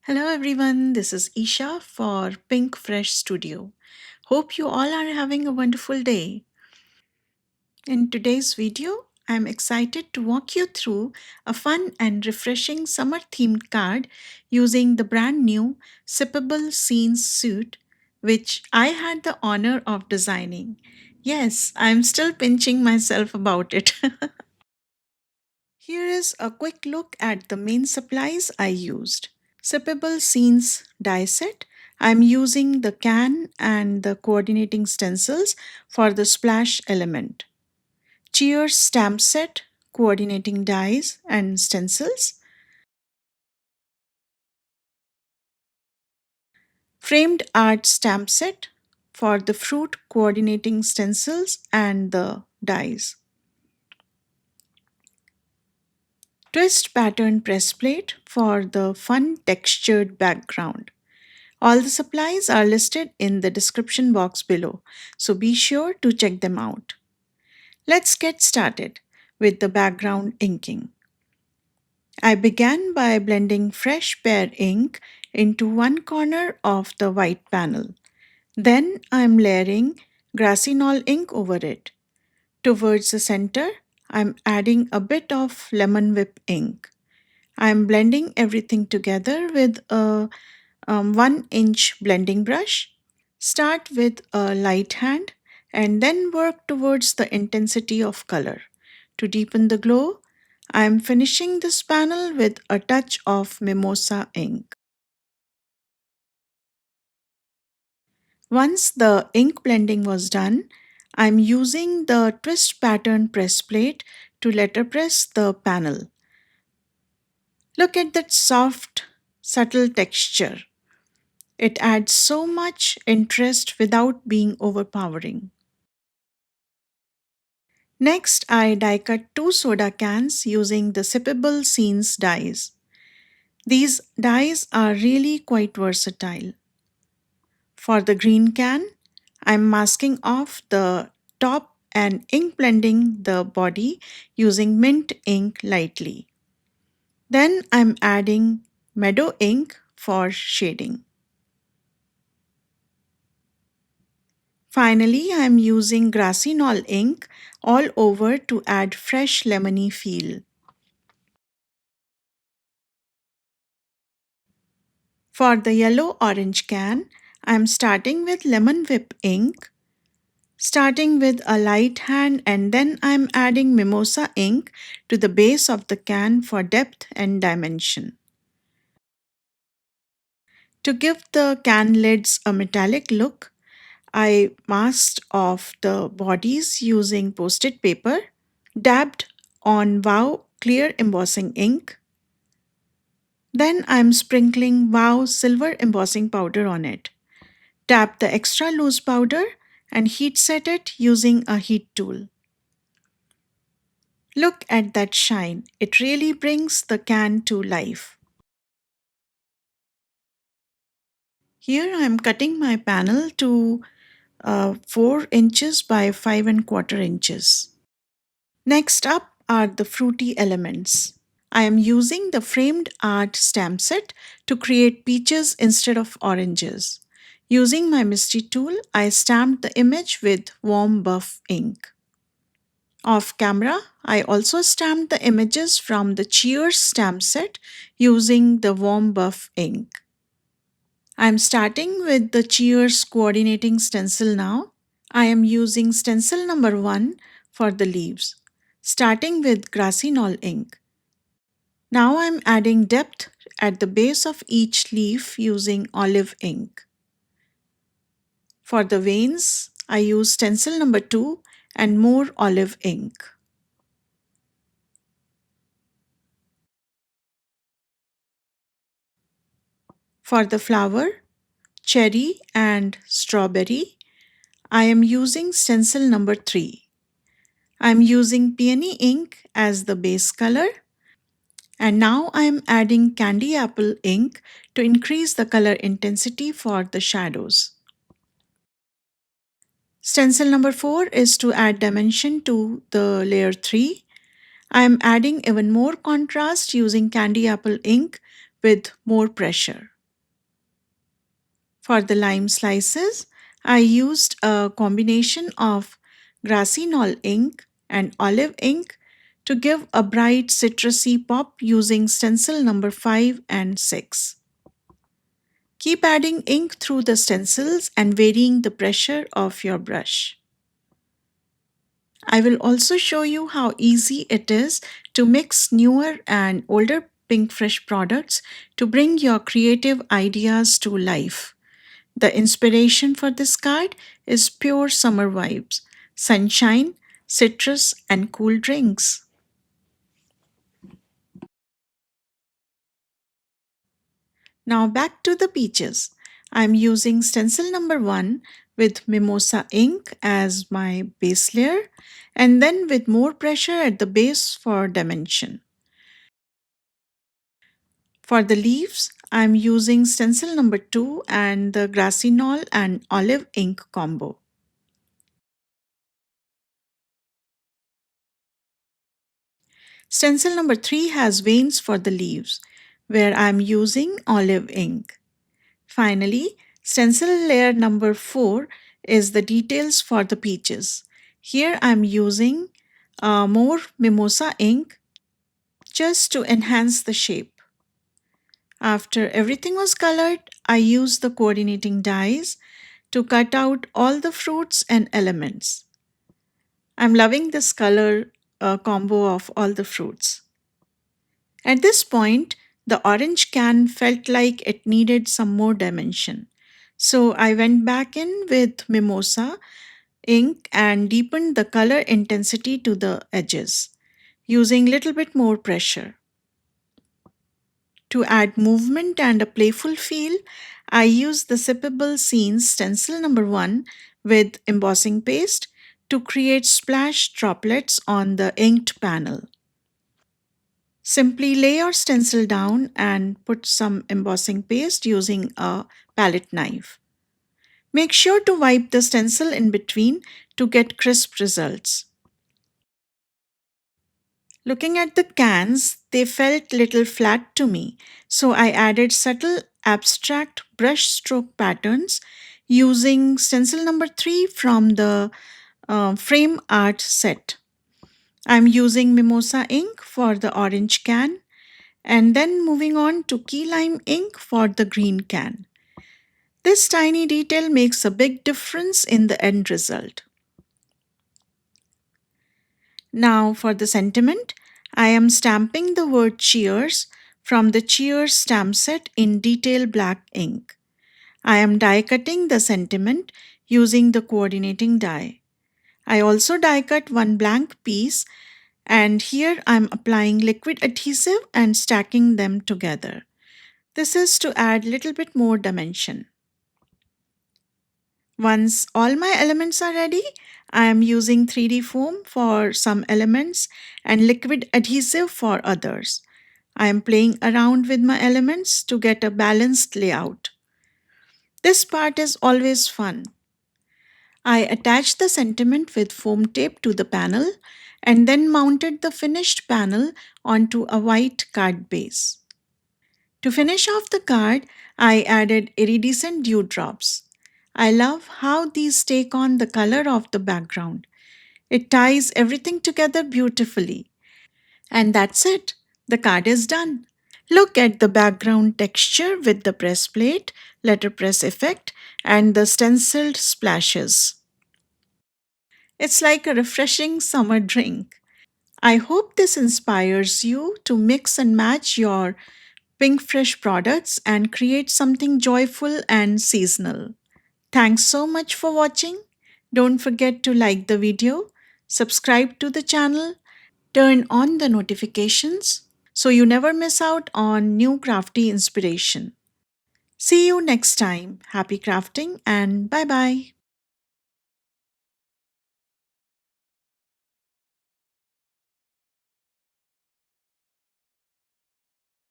Hello everyone, this is Isha for Pinkfresh Studio. Hope you all are having a wonderful day. In today's video, I'm excited to walk you through a fun and refreshing summer themed card using the brand new Sippable Scenes suit, which I had the honor of designing. Yes, I'm still pinching myself about it. Here is a quick look at the main supplies I used. Sippable Scenes die set. I'm using the can and the coordinating stencils for the splash element. Cheers stamp set, coordinating dies and stencils. Framed art stamp set for the fruit coordinating stencils and the dies. Twist pattern press plate for the fun textured background. All the supplies are listed in the description box below, so be sure to check them out. Let's get started with the background inking. I began by blending fresh pear ink into one corner of the white panel. Then I'm layering Grassy Knoll ink over it. Towards the center, I'm adding a bit of lemon whip ink. I'm blending everything together with a 1-inch blending brush. Start with a light hand and then work towards the intensity of color. To deepen the glow, I am finishing this panel with a touch of mimosa ink. Once the ink blending was done, I am using the twist pattern press plate to letterpress the panel. Look at that soft, subtle texture. It adds so much interest without being overpowering. Next, I die cut two soda cans using the Sippable Scenes dies. These dies are really quite versatile. For the green can, I'm masking off the top and ink blending the body using mint ink lightly. Then I'm adding meadow ink for shading. Finally, I'm using Grassy Knoll ink all over to add fresh lemony feel. For the yellow orange can, I'm starting with lemon whip ink, starting with a light hand, and then I'm adding mimosa ink to the base of the can for depth and dimension. To give the can lids a metallic look, I masked off the bodies using post-it paper, dabbed on Wow clear embossing ink. Then I'm sprinkling Wow silver embossing powder on it. Tap the extra loose powder and heat set it using a heat tool. Look at that shine. It really brings the can to life. Here I am cutting my panel to 4 inches by 5¼ inches. Next up are the fruity elements. I am using the framed art stamp set to create peaches instead of oranges. Using my Misty tool, I stamped the image with warm buff ink. Off camera, I also stamped the images from the Cheers stamp set using the warm buff ink. I'm starting with the Cheers coordinating stencil now. I am using stencil number 1 for the leaves, starting with Grassy Knoll ink. Now I'm adding depth at the base of each leaf using olive ink. For the veins, I use stencil number 2 and more olive ink. For the flower, cherry and strawberry, I am using stencil number 3. I am using peony ink as the base color, and now I am adding candy apple ink to increase the color intensity for the shadows. Stencil number 4 is to add dimension to the layer 3. I am adding even more contrast using candy apple ink with more pressure. For the lime slices, I used a combination of Grassy Knoll ink and olive ink to give a bright citrusy pop using stencil number 5 and 6. Keep adding ink through the stencils and varying the pressure of your brush. I will also show you how easy it is to mix newer and older Pinkfresh products to bring your creative ideas to life. The inspiration for this card is pure summer vibes, sunshine, citrus, and cool drinks. Now back to the peaches. I'm using stencil number 1 with mimosa ink as my base layer and then with more pressure at the base for dimension. For the leaves, I'm using stencil number 2 and the grassy knoll and olive ink combo. Stencil number 3 has veins for the leaves, where I'm using olive ink. Finally, stencil layer number 4 is the details for the peaches. Here I'm using more mimosa ink just to enhance the shape. After everything was colored, I used the coordinating dies to cut out all the fruits and elements. I'm loving this color combo of all the fruits. At this point, the orange can felt like it needed some more dimension. So I went back in with mimosa ink and deepened the color intensity to the edges, using little bit more pressure. To add movement and a playful feel, I used the Sippable Scenes stencil number 1 with embossing paste to create splash droplets on the inked panel. Simply lay your stencil down and put some embossing paste using a palette knife. Make sure to wipe the stencil in between to get crisp results. Looking at the cans, they felt little flat to me, so I added subtle abstract brush stroke patterns using stencil number 3 from the frame art set. I'm using mimosa ink for the orange can and then moving on to key lime ink for the green can. This tiny detail makes a big difference in the end result. Now for the sentiment, I am stamping the word cheers from the cheers stamp set in detail black ink. I am die cutting the sentiment using the coordinating die. I also die cut one blank piece and here I am applying liquid adhesive and stacking them together. This is to add little bit more dimension. Once all my elements are ready, I am using 3D foam for some elements and liquid adhesive for others. I am playing around with my elements to get a balanced layout. This part is always fun. I attached the sentiment with foam tape to the panel and then mounted the finished panel onto a white card base. To finish off the card, I added iridescent dewdrops. I love how these take on the color of the background. It ties everything together beautifully. And that's it. The card is done. Look at the background texture with the press plate, letterpress effect, and the stenciled splashes. It's like a refreshing summer drink. I hope this inspires you to mix and match your Pinkfresh products and create something joyful and seasonal. Thanks so much for watching. Don't forget to like the video, subscribe to the channel, turn on the notifications so you never miss out on new crafty inspiration. See you next time. Happy crafting and bye bye.